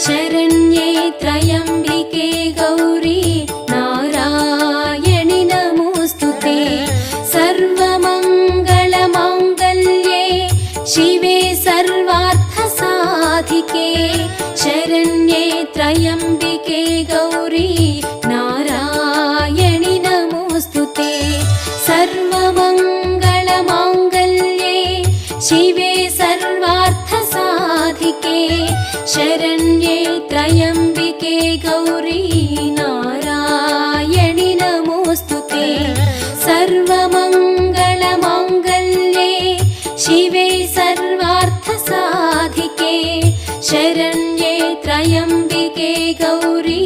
शरण्ये त्र्यम्बिके गौरी नारायणि नमोऽस्तुते। सर्वमङ्गलमाङ्गल्ये शिवे सर्वार्थसाधिके शरण्ये त्र्यम्बिके गौरी नारायणि नमोऽस्तुते। सर्वमङ्गलमाङ्गल्ये शिवे सर्वार्थसाधिके शरण्ये त्र्यम्बिके गौरी नारायणि नमोऽस्तुते। सर्वमङ्गलमाङ्गल्ये शिवे सर्वार्थसाधिके शरण्ये त्र्यम्बिके गौरी